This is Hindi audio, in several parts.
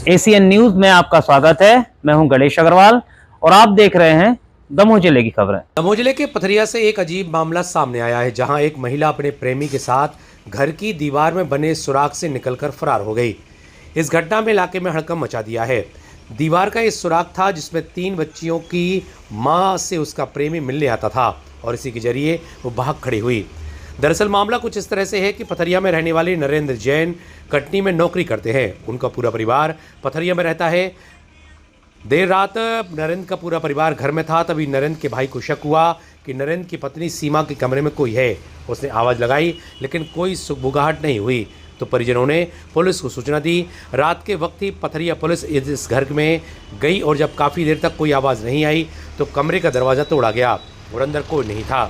एसीएन न्यूज में आपका स्वागत है। मैं हूं गणेश अग्रवाल और आप देख रहे हैं दमोह जिले की खबरें। दमोह जिले के पथरिया से एक अजीब मामला सामने आया है, जहां एक महिला अपने प्रेमी के साथ घर की दीवार में बने सुराग से निकलकर फरार हो गई। इस घटना में इलाके में हड़कंप मचा दिया है। दीवार का एक सुराग था जिसमें 3 बच्चियों की मां से उसका प्रेमी मिलने आता था और इसी के जरिए वो भाग खड़ी हुई। दरअसल मामला कुछ इस तरह से है कि पथरिया में रहने वाले नरेंद्र जैन कटनी में नौकरी करते हैं। उनका पूरा परिवार पथरिया में रहता है। देर रात नरेंद्र का पूरा परिवार घर में था, तभी नरेंद्र के भाई को शक हुआ कि नरेंद्र की पत्नी सीमा के कमरे में कोई है। उसने आवाज़ लगाई लेकिन कोई सुगबुगाहट नहीं हुई, तो परिजनों ने पुलिस को सूचना दी। रात के वक्त ही पथरिया पुलिस इस घर में गई और जब काफ़ी देर तक कोई आवाज़ नहीं आई तो कमरे का दरवाज़ा तोड़ा गया और अंदर कोई नहीं था,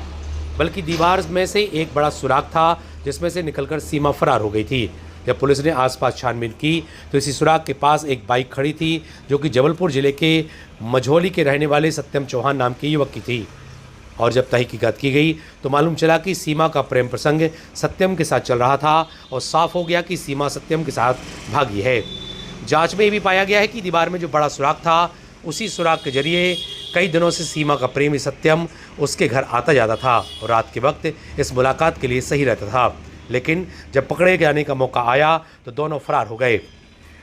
बल्कि दीवार में से एक बड़ा सुराग था जिसमें से निकलकर सीमा फरार हो गई थी। जब पुलिस ने आसपास छानबीन की तो इसी सुराग के पास एक बाइक खड़ी थी जो कि जबलपुर जिले के मझौली के रहने वाले सत्यम चौहान नाम के युवक की थी। और जब तहकीकात की गई तो मालूम चला कि सीमा का प्रेम प्रसंग सत्यम के साथ चल रहा था और साफ हो गया कि सीमा सत्यम के साथ भागी है। जांच में ये भी पाया गया है कि दीवार में जो बड़ा सुराग था उसी सुराग के जरिए कई दिनों से सीमा का प्रेमी सत्यम उसके घर आता जाता था और रात के वक्त इस मुलाकात के लिए सही रहता था, लेकिन जब पकड़े जाने का मौका आया तो दोनों फरार हो गए।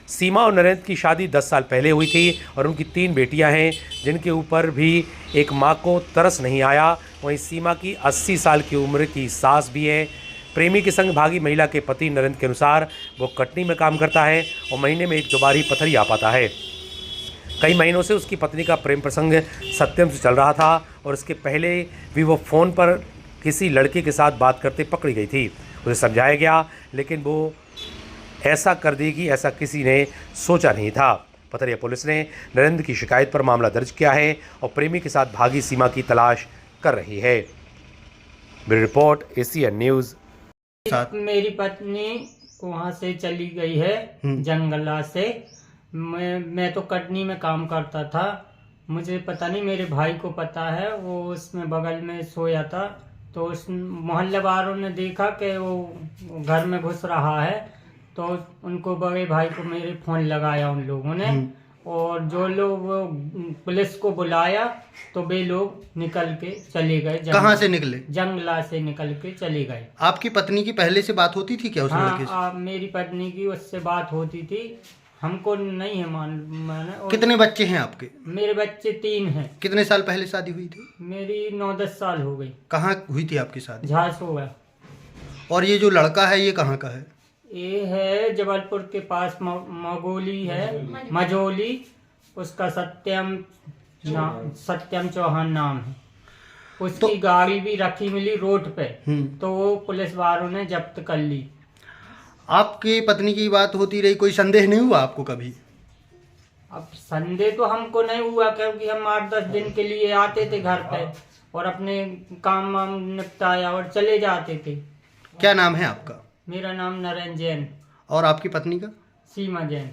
सीमा और नरेंद्र की शादी 10 साल पहले हुई थी और उनकी 3 बेटियां हैं जिनके ऊपर भी एक माँ को तरस नहीं आया। वहीं सीमा की 80 साल की उम्र की सास भी है। प्रेमी के संग भागी महिला के पति नरेंद्र के अनुसार वो कटनी में काम करता है और महीने में 1-2 बार ही पथरिया आ पाता है। कई महीनों से उसकी पत्नी का प्रेम प्रसंग सत्यम से चल रहा था और इसके पहले भी वो फ़ोन पर किसी लड़के के साथ बात करते पकड़ी गई थी। उसे समझाया गया लेकिन वो ऐसा कर देगी ऐसा किसी ने सोचा नहीं था। पथरिया पुलिस ने नरेंद्र की शिकायत पर मामला दर्ज किया है और प्रेमी के साथ भागी सीमा की तलाश कर रही है। Bureau report ACN news. मेरी पत्नी वहाँ से चली गई है जंगला से। मैं तो कटनी में काम करता था, मुझे पता नहीं, मेरे भाई को पता है। वो उसमें बगल में सोया था तो उस मोहल्ले वालों ने देखा कि वो घर में घुस रहा है, तो उनको बड़े भाई को मेरे फ़ोन लगाया उन लोगों ने और जो लोग पुलिस को बुलाया तो वे लोग निकल के चले गए। कहाँ से निकले? जंगला से निकल के चले गए। आपकी पत्नी की पहले से बात होती थी क्या उस लड़के से? हाँ, मेरी पत्नी की उससे बात होती थी, हमको नहीं है मालूम। कितने बच्चे हैं आपके? मेरे बच्चे 3 हैं। कितने साल पहले शादी हुई थी? मेरी 9-10 साल हो गई। कहाँ हुई थी आपकी शादी? झांसों। और ये जो लड़का है ये कहाँ का है? ये है जबलपुर के पास मगोली है, मझौली। उसका सत्यम चौहान नाम है। उसकी गाड़ी भी रखी मिली रोड पे, तो वो पुलिस वालों ने जब्त कर ली। आपकी पत्नी की बात होती रही, कोई संदेह नहीं हुआ आपको कभी? अब संदेह तो हमको नहीं हुआ क्योंकि हम 8-10 दिन के लिए आते थे घर पे और अपने काम वाम निपटाया और चले जाते थे। क्या नाम है आपका? मेरा नाम नरेंद्र जैन। और आपकी पत्नी का? सीमा जैन।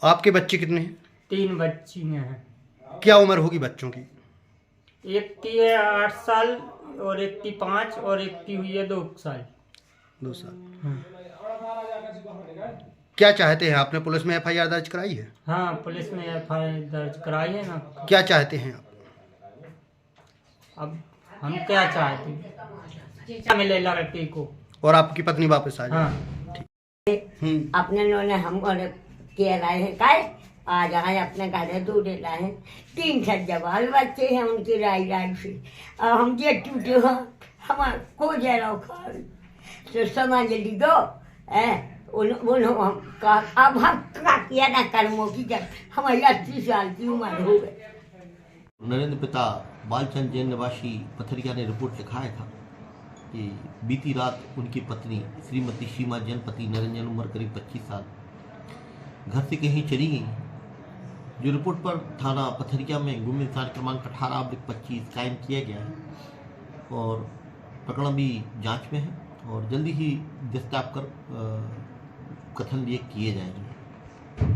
आपके बच्चे कितने हैं? 3 बच्चियां हैं। क्या उम्र होगी बच्चों की? एक की है 8 साल और एक की 5 और एक की हुई है 2 साल। 2 साल। क्या चाहते हैं? आपने पुलिस में FIR दर्ज कराई है? हाँ, पुलिस में FIR दर्ज कराई है ना। क्या चाहते हैं आप? अब हम क्या चाहते हैं, मिले लड़के को और आपकी पत्नी वापस आ जाए। हाँ। अपने लोने हमको कह रहे हैं काय आ जाए अपने घर दूध लाए हैं। 3 सज्जा बाल बच्चे हैं उनकी राय से। अब हम ये टूटे हो हमारे को जरा तो समझ ली दो अब हम क्या किया ना कर्मों की जब हमारी 80 साल की उम्र हो गई। नरेंद्र पिता बालचंद जैन निवासी पथरिया ने रिपोर्ट लिखाया था कि बीती रात उनकी पत्नी श्रीमती सीमा जैन पति नरेंद्र जैन उम्र करीब 25 साल घर से कहीं चली गई, जो रिपोर्ट पर थाना पथरिया में गुम इंसान क्रमांक 18/25 कायम किया गया है और प्रकरण भी जांच में है और जल्दी ही दस्तावेज कर कथन लिए किए जाएंगे।